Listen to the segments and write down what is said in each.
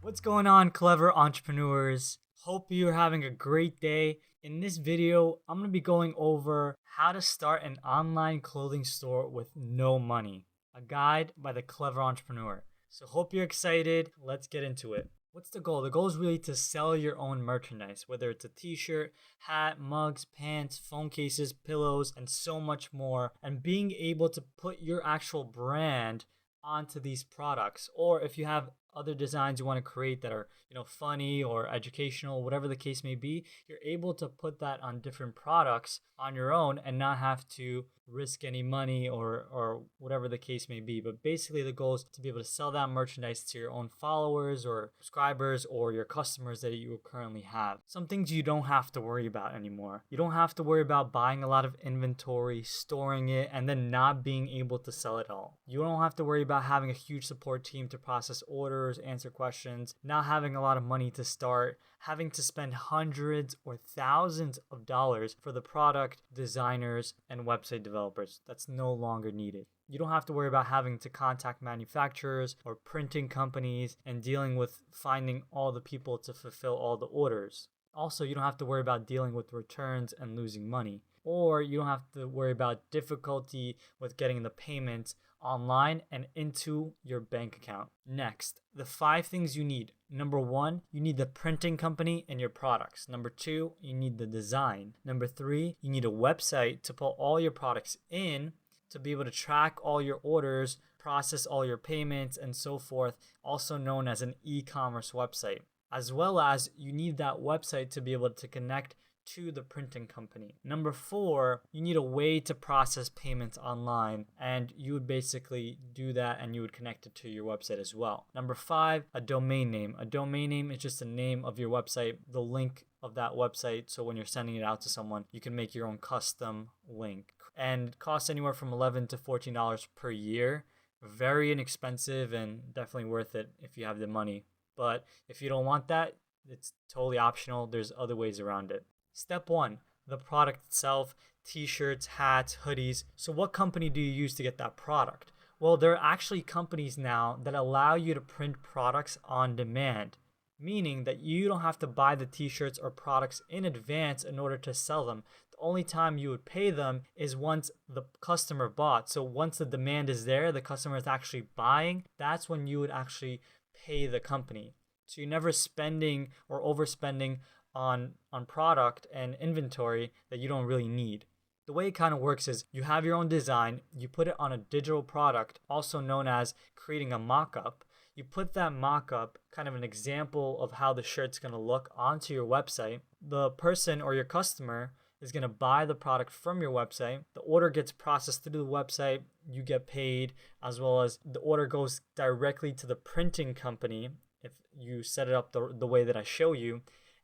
What's going on, clever entrepreneurs? Hope you're having a great day. In this video, I'm going to be going over how to start an online clothing store with no money. A guide by the clever entrepreneur. So hope you're excited. Let's get into it. What's the goal? The goal is really to sell your own merchandise, whether it's a t-shirt, hat, mugs, pants, phone cases, pillows, and so much more. And being able to put your actual brand onto these products, or if you have other designs you want to create that are funny or educational, whatever the case may be, you're able to put that on different products on your own and not have to risk any money or whatever the case may be. But basically the goal is to be able to sell that merchandise to your own followers or subscribers or your customers that you currently have. Some things you don't have to worry about anymore. You don't have to worry about buying a lot of inventory, storing it, and then not being able to sell it all. You don't have to worry about having a huge support team to process orders, answer questions, not having a lot of money to start, having to spend hundreds or thousands of dollars for the product designers and website developers. That's no longer needed. You don't have to worry about having to contact manufacturers or printing companies and dealing with finding all the people to fulfill all the orders. Also, you don't have to worry about dealing with returns and losing money. Or you don't have to worry about difficulty with getting the payments online and into your bank account. Next, the 5 things you need. Number 1, you need the printing company and your products. Number 2, you need the design. Number 3, you need a website to put all your products in to be able to track all your orders, process all your payments, and so forth, also known as an e-commerce website. As well as you need that website to be able to connect to the printing company. Number 4, you need a way to process payments online, and you would basically do that and you would connect it to your website as well. Number 5, a domain name. A domain name is just the name of your website, the link of that website, so when you're sending it out to someone, you can make your own custom link. And costs anywhere from $11 to $14 per year. Very inexpensive and definitely worth it if you have the money. But if you don't want that, it's totally optional. There's other ways around it. Step 1, the product itself, t-shirts, hats, hoodies. So what company do you use to get that product? Well, there are actually companies now that allow you to print products on demand, meaning that you don't have to buy the t-shirts or products in advance in order to sell them. The only time you would pay them is once the customer bought. So once the demand is there, the customer is actually buying, that's when you would actually pay the company. So you're never spending or overspending on product and inventory that you don't really need. The way it kind of works is you have your own design, you put it on a digital product, also known as creating a mock-up. You put that mock-up, kind of an example of how the shirt's going to look, onto your website. The person or your customer is going to buy the product from your website. The order gets processed through the website. You get paid, as well as the order goes directly to the printing company if you set it up the way that I show you.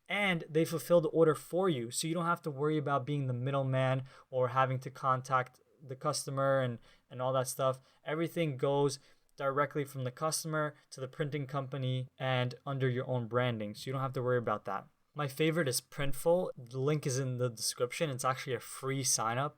And they fulfill the order for you, so you don't have to worry about being the middleman or having to contact the customer and all that stuff. Everything goes directly from the customer to the printing company and under your own branding, so you don't have to worry about that. My favorite is Printful. The link is in the description. It's actually a free sign up,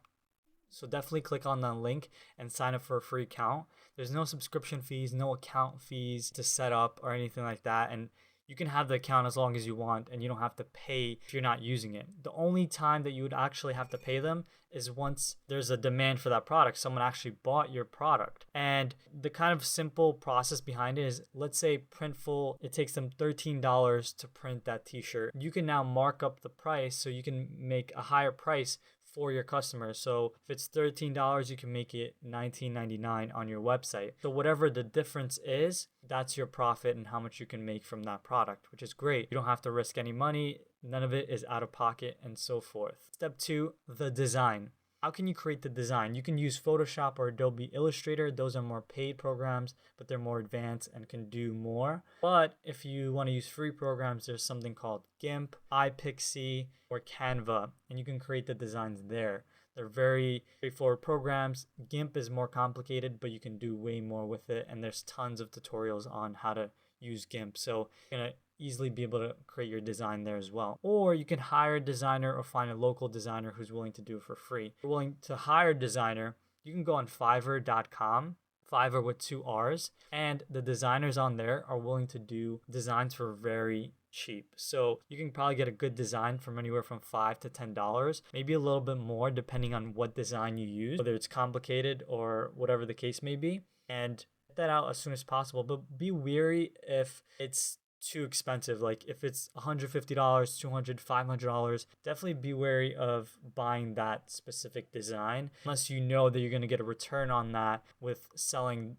so definitely click on that link and sign up for a free account. There's no subscription fees, no account fees to set up or anything like that, and you can have the account as long as you want, and you don't have to pay if you're not using it. The only time that you would actually have to pay them is once there's a demand for that product. Someone actually bought your product. And the kind of simple process behind it is, let's say Printful, it takes them $13 to print that t-shirt. You can now mark up the price so you can make a higher price for your customers. So if it's $13, you can make it $19.99 on your website. So whatever the difference is, that's your profit and how much you can make from that product, which is great. You don't have to risk any money. None of it is out of pocket and so forth. Step 2, the design. How can you create the design? You can use Photoshop or Adobe Illustrator. Those are more paid programs, but they're more advanced and can do more. But if you want to use free programs, there's something called GIMP, iPixie, or Canva, and you can create the designs there. They're very straightforward programs. GIMP is more complicated, but you can do way more with it, and there's tons of tutorials on how to use GIMP. So you're going to easily be able to create your design there as well. Or you can hire a designer or find a local designer who's willing to do it for free. If you're willing to hire a designer, you can go on Fiverr.com. Fiverr with two R's, and the designers on there are willing to do designs for very cheap. So you can probably get a good design from anywhere from $5 to $10, maybe a little bit more depending on what design you use, whether it's complicated or whatever the case may be. And get that out as soon as possible. But be wary if it's too expensive. Like if it's $150, $200, $500, definitely be wary of buying that specific design unless you know that you're going to get a return on that with selling,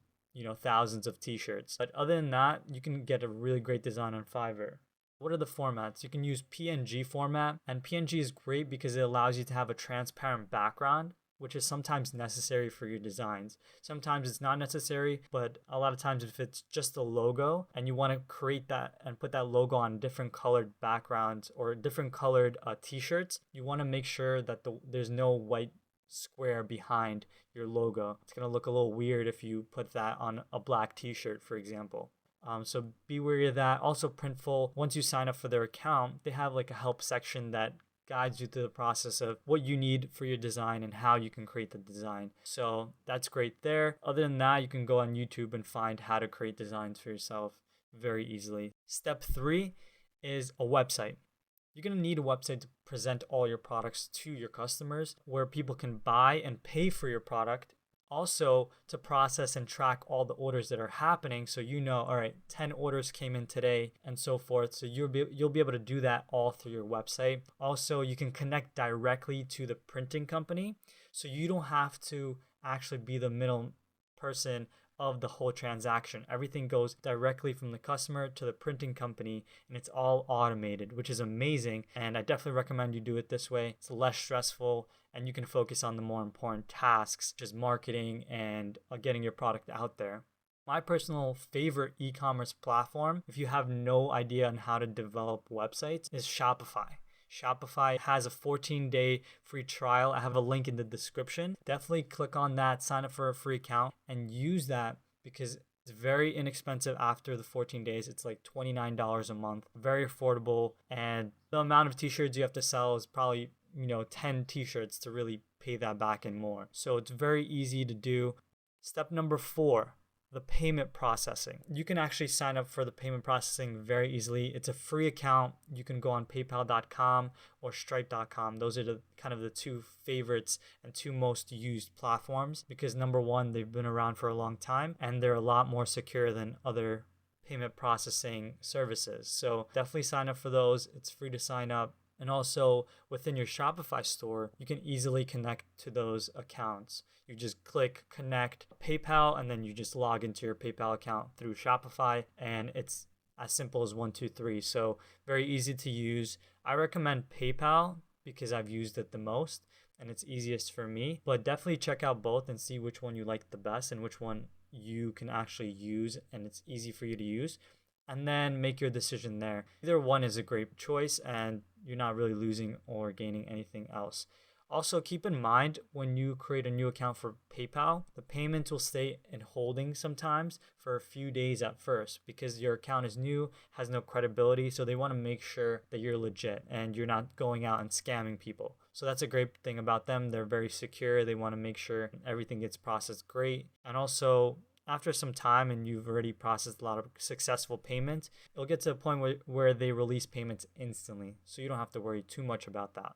thousands of t-shirts. But other than that, you can get a really great design on Fiverr. What are the formats? You can use PNG format, and PNG is great because it allows you to have a transparent background, which is sometimes necessary for your designs. Sometimes it's not necessary, but a lot of times if it's just a logo and you want to create that and put that logo on different colored backgrounds or different colored t-shirts, you want to make sure that there's no white square behind your logo. It's going to look a little weird if you put that on a black t-shirt, for example. So be wary of that. Also, Printful, once you sign up for their account, they have like a help section that guides you through the process of what you need for your design and how you can create the design. So that's great there. Other than that, you can go on YouTube and find how to create designs for yourself very easily. Step 3 is a website. You're going to need a website to present all your products to your customers where people can buy and pay for your product. Also, to process and track all the orders that are happening, so all right, 10 orders came in today and so forth. So you'll be able to do that all through your website. Also, you can connect directly to the printing company, so you don't have to actually be the middle person of the whole transaction. Everything goes directly from the customer to the printing company, and it's all automated, which is amazing. And I definitely recommend you do it this way. It's less stressful, and you can focus on the more important tasks, which is marketing and getting your product out there. My personal favorite e-commerce platform, if you have no idea on how to develop websites, is Shopify. Shopify has a 14-day free trial. I have a link in the description. Definitely click on that, sign up for a free account, and use that because it's very inexpensive after the 14 days. It's like $29 a month, very affordable. And the amount of t-shirts you have to sell is probably, 10 t-shirts to really pay that back and more. So it's very easy to do. Step number 4. The payment processing. You can actually sign up for the payment processing very easily. It's a free account. You can go on paypal.com or stripe.com. Those are the two favorites and two most used platforms because number one, they've been around for a long time and they're a lot more secure than other payment processing services. So definitely sign up for those. It's free to sign up. And also within your Shopify store, you can easily connect to those accounts. You just click connect PayPal and then you just log into your PayPal account through Shopify, and it's as simple as 1, 2, 3. So very easy to use. I recommend PayPal because I've used it the most and it's easiest for me, but definitely check out both and see which one you like the best and which one you can actually use and it's easy for you to use. And then make your decision there. Either one is a great choice and you're not really losing or gaining anything else. Also, keep in mind when you create a new account for PayPal, the payment will stay in holding sometimes for a few days at first because your account is new, has no credibility, so they want to make sure that you're legit and you're not going out and scamming people. So that's a great thing about them. They're very secure. They want to make sure everything gets processed great. And also, after some time and you've already processed a lot of successful payments, it'll get to a point where they release payments instantly. So you don't have to worry too much about that.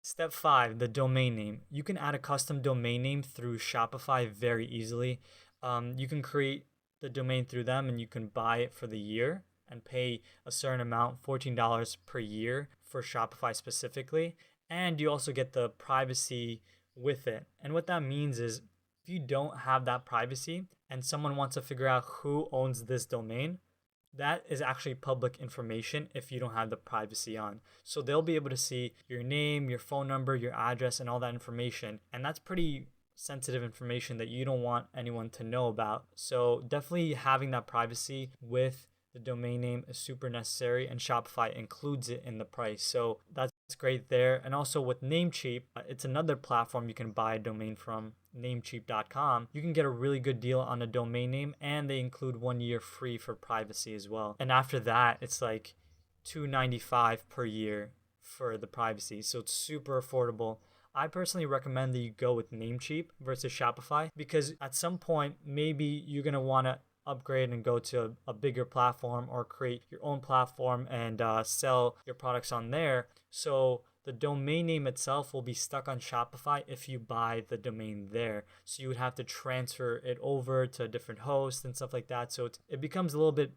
Step 5, the domain name. You can add a custom domain name through Shopify very easily. You can create the domain through them and you can buy it for the year and pay a certain amount, $14 per year for Shopify specifically. And you also get the privacy with it. And what that means is if you don't have that privacy and someone wants to figure out who owns this domain, that is actually public information if you don't have the privacy on. So they'll be able to see your name, your phone number, your address, and all that information. And that's pretty sensitive information that you don't want anyone to know about. So definitely having that privacy with the domain name is super necessary, and Shopify includes it in the price. So that's great there. And also with Namecheap, it's another platform you can buy a domain from, namecheap.com. You can get a really good deal on a domain name, and they include 1 year free for privacy as well. And after that, it's like $295 per year for the privacy. So it's super affordable. I personally recommend that you go with Namecheap versus Shopify, because at some point, maybe you're going to want to upgrade and go to a bigger platform or create your own platform and sell your products on there. So the domain name itself will be stuck on Shopify if you buy the domain there. So you would have to transfer it over to a different host and stuff like that. So it becomes a little bit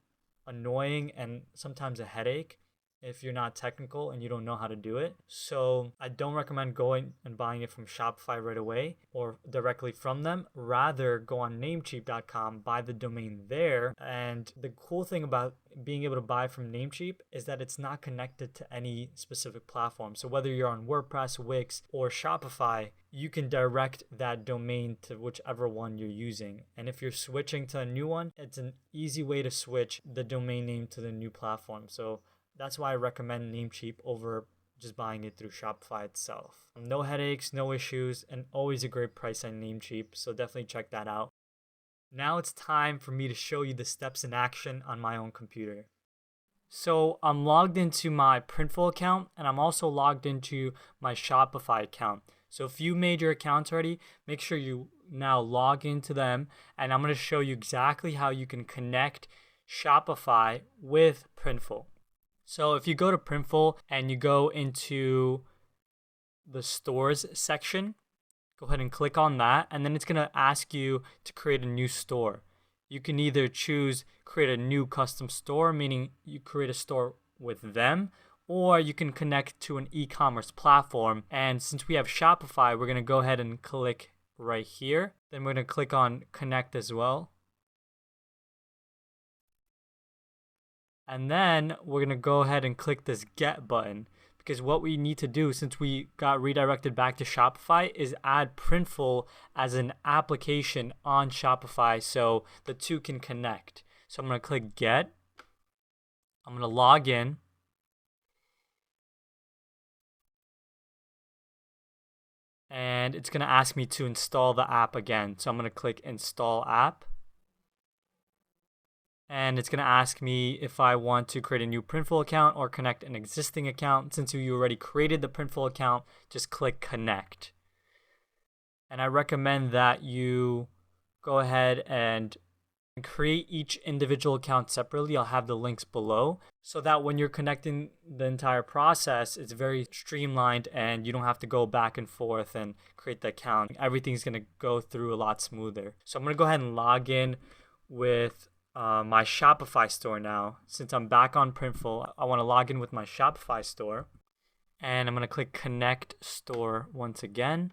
annoying and sometimes a headache if you're not technical and you don't know how to do it. So I don't recommend going and buying it from Shopify right away or directly from them. Rather, go on Namecheap.com, buy the domain there. And the cool thing about being able to buy from Namecheap is that it's not connected to any specific platform. So whether you're on WordPress, Wix, or Shopify, you can direct that domain to whichever one you're using. And if you're switching to a new one, it's an easy way to switch the domain name to the new platform. So that's why I recommend Namecheap over just buying it through Shopify itself. No headaches, no issues, and always a great price on Namecheap, so definitely check that out. Now it's time for me to show you the steps in action on my own computer. So I'm logged into my Printful account, and I'm also logged into my Shopify account. So if you made your accounts already, make sure you now log into them, and I'm going to show you exactly how you can connect Shopify with Printful. So if you go to Printful and you go into the stores section, go ahead and click on that, and then it's going to ask you to create a new store. You can either choose create a new custom store, meaning you create a store with them, or you can connect to an e-commerce platform. And since we have Shopify, we're going to go ahead and click right here. Then we're going to click on connect as well. And then we're going to go ahead and click this get button, because what we need to do, since we got redirected back to Shopify, is add Printful as an application on Shopify so the two can connect. So I'm going to click get. I'm going to log in. And it's going to ask me to install the app again. So I'm going to click install app. And it's going to ask me if I want to create a new Printful account or connect an existing account. Since you already created the Printful account, just click connect. And I recommend that you go ahead and create each individual account separately. I'll have the links below, so that when you're connecting the entire process, it's very streamlined and you don't have to go back and forth and create the account. Everything's going to go through a lot smoother. So I'm going to go ahead and log in with my Shopify store now. Since I'm back on Printful, I want to log in with my Shopify store, and I'm going to click connect store once again.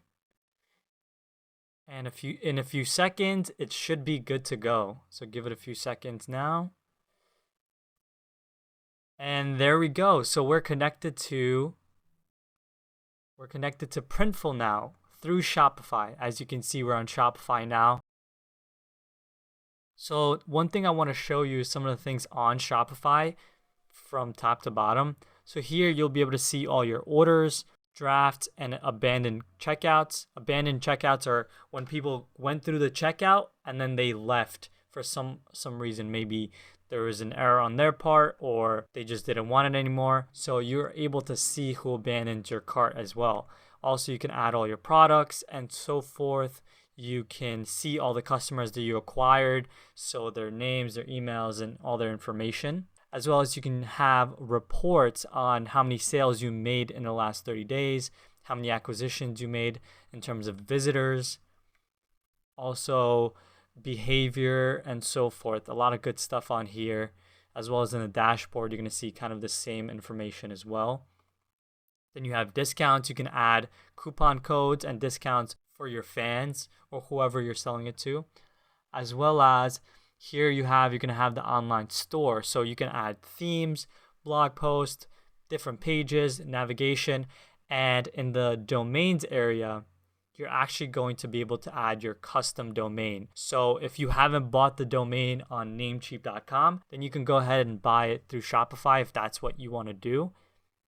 And in a few seconds, it should be good to go. So give it a few seconds now. And there we go. So we're connected to Printful now through Shopify. As you can see, we're on Shopify now. So one thing I want to show you is some of the things on Shopify from top to bottom. So here you'll be able to see all your orders, drafts, and abandoned checkouts. Abandoned checkouts are when people went through the checkout and then they left for some reason. Maybe there was an error on their part or they just didn't want it anymore. So you're able to see who abandoned your cart as well. Also, you can add all your products and so forth. You can see all the customers that you acquired, so their names, their emails, and all their information. As well as you can have reports on how many sales you made in the last 30 days, how many acquisitions you made in terms of visitors, also behavior and so forth. A lot of good stuff on here. As well as in the dashboard, you're going to see kind of the same information as well. Then you have discounts. You can add coupon codes and discounts for your fans or whoever you're selling it to. As well as here you're going to have the online store. So you can add themes, blog posts, different pages, navigation, and in the domains area, you're actually going to be able to add your custom domain. So if you haven't bought the domain on Namecheap.com, then you can go ahead and buy it through Shopify if that's what you want to do.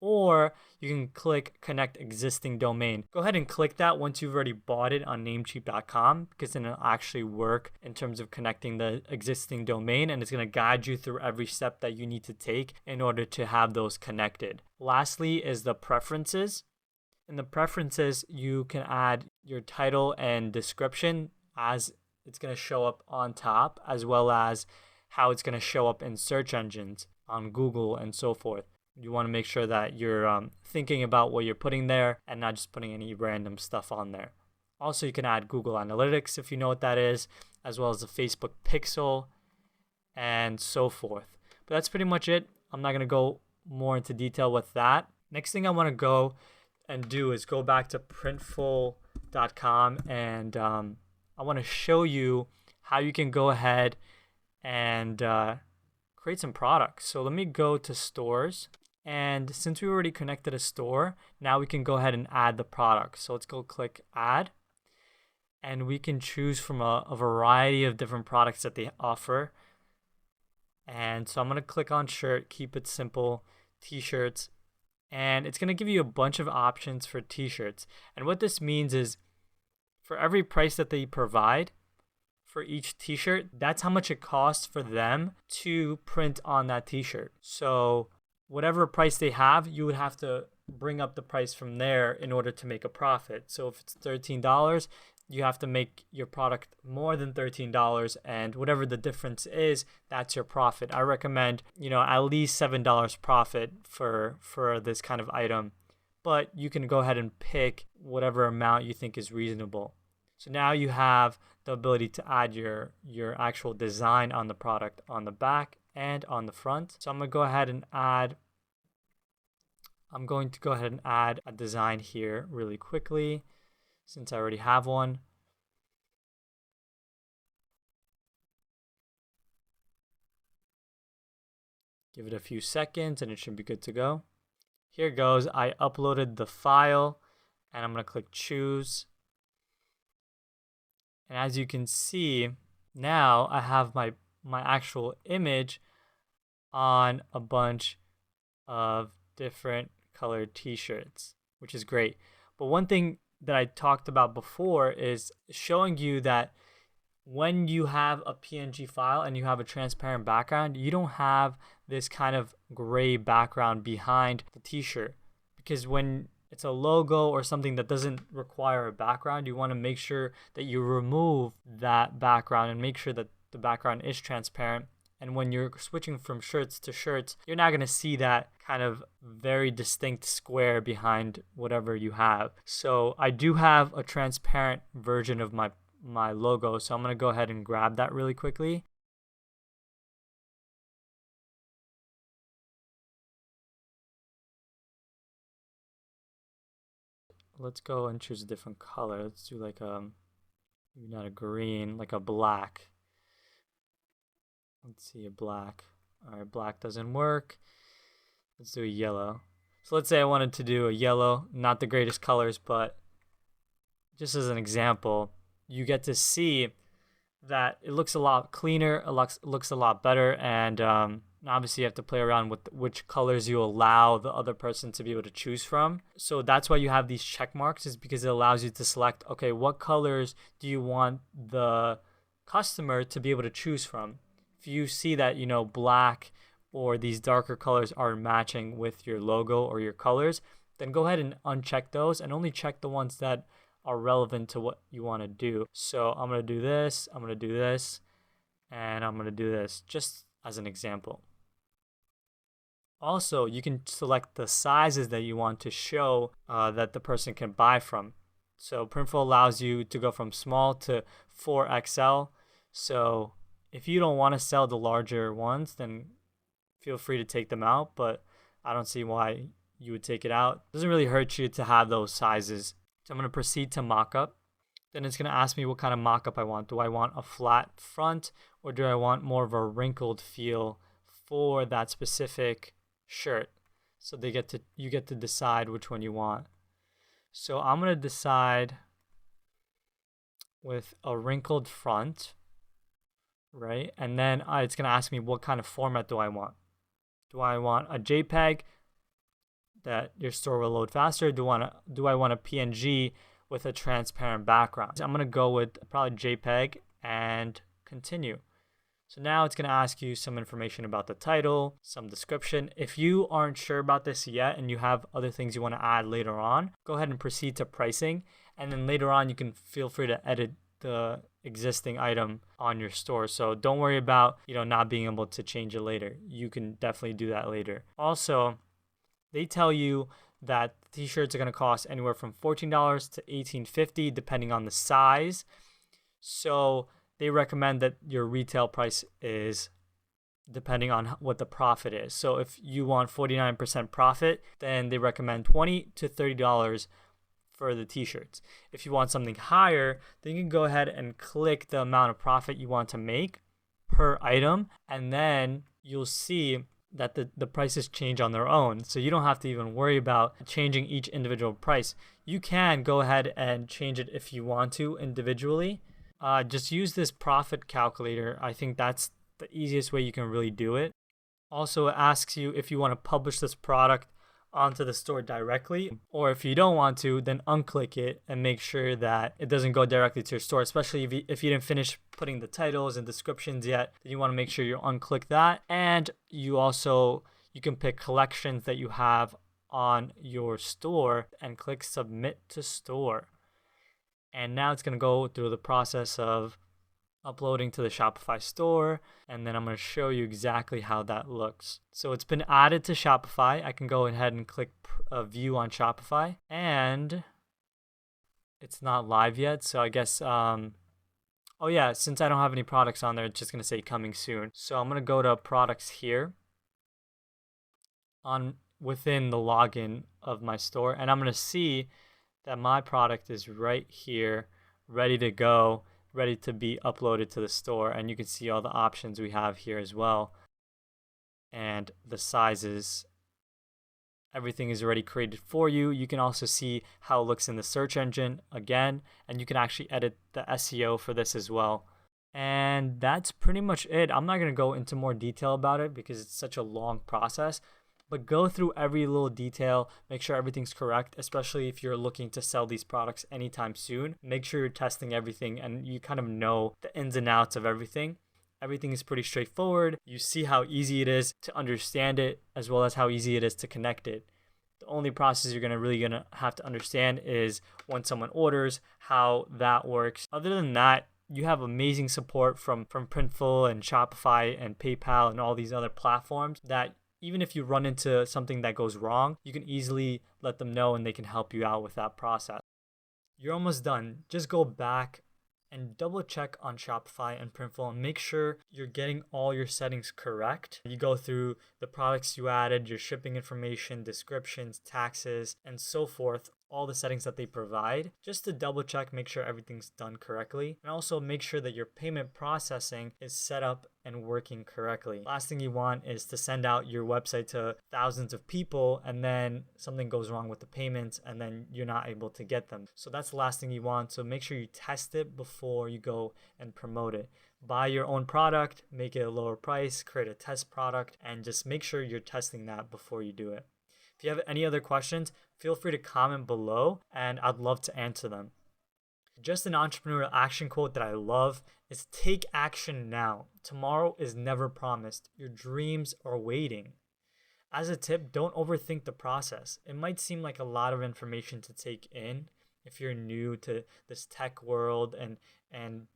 Or you can click connect existing domain. Go ahead and click that once you've already bought it on Namecheap.com, because then it'll actually work in terms of connecting the existing domain, and it's going to guide you through every step that you need to take in order to have those connected. Lastly is the preferences. In the preferences, you can add your title and description as it's going to show up on top, as well as how it's going to show up in search engines on Google and so forth. You want to make sure that you're thinking about what you're putting there and not just putting any random stuff on there. Also, you can add Google Analytics if you know what that is, as well as the Facebook Pixel and so forth. But that's pretty much it. I'm not going to go more into detail with that. Next thing I want to go and do is go back to printful.com, and I want to show you how you can go ahead and create some products. So let me go to stores, and since we already connected a store, now we can go ahead and add the product. So let's go click add, and we can choose from a variety of different products that they offer. And so I'm going to click on shirt, keep it simple, t-shirts, and it's going to give you a bunch of options for t-shirts. And what this means is for every price that they provide for each t-shirt, that's how much it costs for them to print on that t-shirt. So whatever price they have, you would have to bring up the price from there in order to make a profit. So if it's $13, you have to make your product more than $13, and whatever the difference is, that's your profit. I recommend, at least $7 profit for this kind of item, but you can go ahead and pick whatever amount you think is reasonable. So now you have the ability to add your actual design on the product on the back and on the front. So I'm going to go ahead and add a design here really quickly, since I already have one. Give it a few seconds and it should be good to go. Here it goes. I uploaded the file and I'm going to click choose. And as you can see, now I have my actual image on a bunch of different colored t-shirts, which is great. But one thing that I talked about before is showing you that when you have a PNG file and you have a transparent background, you don't have this kind of gray background behind the t-shirt, because when it's a logo or something that doesn't require a background, you want to make sure that you remove that background and make sure that the background is transparent. And when you're switching from shirts to shirts, you're not going to see that kind of very distinct square behind whatever you have. So I do have a transparent version of my logo, so I'm going to go ahead and grab that really quickly. Let's go and choose a different color. Let's do like maybe not a green, like a black. Let's see, a black. All right, black doesn't work. Let's do a yellow. So let's say I wanted to do a yellow, not the greatest colors, but just as an example, you get to see that it looks a lot cleaner, it looks a lot better, and obviously you have to play around with which colors you allow the other person to be able to choose from. So that's why you have these check marks, is because it allows you to select, okay, what colors do you want the customer to be able to choose from? If you see that, black or these darker colors are matching with your logo or your colors, then go ahead and uncheck those and only check the ones that are relevant to what you want to do. So I'm going to do this, I'm going to do this, and I'm going to do this, just as an example. Also, you can select the sizes that you want to show that the person can buy from. So Printful allows you to go from small to 4XL. So if you don't want to sell the larger ones, then feel free to take them out, but I don't see why you would take it out. It doesn't really hurt you to have those sizes. So I'm going to proceed to mockup. Then it's going to ask me what kind of mockup I want. Do I want a flat front, or do I want more of a wrinkled feel for that specific shirt? So you get to decide which one you want. So I'm going to decide with a wrinkled front, right? And then it's going to ask me what kind of format do I want. Do I want a JPEG that your store will load faster? Do I want a PNG with a transparent background? I'm going to go with probably JPEG and continue. So now it's going to ask you some information about the title, some description. If you aren't sure about this yet and you have other things you want to add later on, go ahead and proceed to pricing. And then later on, you can feel free to edit the existing item on your store. So don't worry about, not being able to change it later. You can definitely do that later. Also, they tell you that t-shirts are going to cost anywhere from $14 to $18.50 depending on the size. So they recommend that your retail price is depending on what the profit is. So if you want 49% profit, then they recommend $20 to $30 for the t-shirts. If you want something higher, then you can go ahead and click the amount of profit you want to make per item, and then you'll see that the prices change on their own. So you don't have to even worry about changing each individual price. You can go ahead and change it if you want to individually. Just use this profit calculator. I think that's the easiest way you can really do it. Also, it asks you if you want to publish this product onto the store directly, or if you don't want to, then unclick it and make sure that it doesn't go directly to your store, especially if you didn't finish putting the titles and descriptions yet. Then you want to make sure you unclick that. And you can pick collections that you have on your store and click submit to store. And now it's going to go through the process of uploading to the Shopify store, and then I'm going to show you exactly how that looks. So it's been added to Shopify. I can go ahead and click view on Shopify, and it's not live yet. So I guess, oh yeah, since I don't have any products on there, it's just going to say coming soon. So I'm going to go to products here within the login of my store, and I'm going to see that my product is right here, ready to go, ready to be uploaded to the store. And you can see all the options we have here as well, and the sizes. Everything is already created for you. You can also see how it looks in the search engine again, and you can actually edit the SEO for this as well. And that's pretty much it. I'm not going to go into more detail about it because it's such a long process, but go through every little detail, make sure everything's correct, especially if you're looking to sell these products anytime soon. Make sure you're testing everything and you kind of know the ins and outs of everything. Everything is pretty straightforward. You see how easy it is to understand it as well as how easy it is to connect it. The only process you're really gonna have to understand is when someone orders, how that works. Other than that, you have amazing support from Printful and Shopify and PayPal and all these other platforms that even if you run into something that goes wrong, you can easily let them know and they can help you out with that process. You're almost done. Just go back and double check on Shopify and Printful and make sure you're getting all your settings correct. You go through the products you added, your shipping information, descriptions, taxes, and so forth, all the settings that they provide, just to double check, make sure everything's done correctly, and also make sure that your payment processing is set up and working correctly. Last thing you want is to send out your website to thousands of people and then something goes wrong with the payments and then you're not able to get them. So that's the last thing you want. So make sure you test it before you go and promote it. Buy your own product, make it a lower price, create a test product, and just make sure you're testing that before you do it. If you have any other questions, feel free to comment below and I'd love to answer them. Just an entrepreneurial action quote that I love is take action now. Tomorrow is never promised. Your dreams are waiting. As a tip, don't overthink the process. It might seem like a lot of information to take in if you're new to this tech world and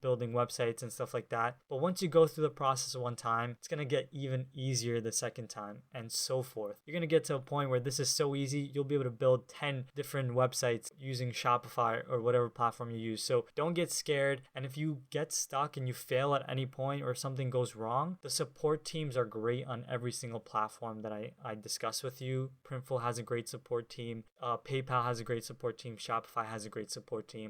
building websites and stuff like that. But once you go through the process one time, it's going to get even easier the second time and so forth. You're going to get to a point where this is so easy, you'll be able to build 10 different websites using Shopify or whatever platform you use. So don't get scared. And if you get stuck and you fail at any point or something goes wrong, the support teams are great on every single platform that I discuss with you. Printful has a great support team. PayPal has a great support team. Shopify has a great support team.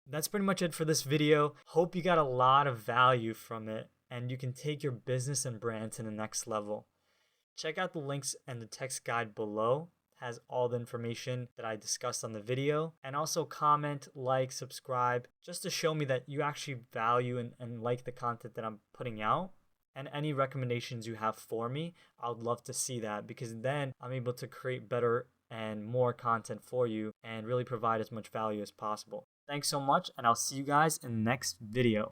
That's pretty much it for this video. Hope you got a lot of value from it and you can take your business and brand to the next level. Check out the links and the text guide below. It has all the information that I discussed on the video. And also comment, like, subscribe, just to show me that you actually value and like the content that I'm putting out. And any recommendations you have for me, I would love to see that because then I'm able to create better and more content for you and really provide as much value as possible. Thanks so much, and I'll see you guys in the next video.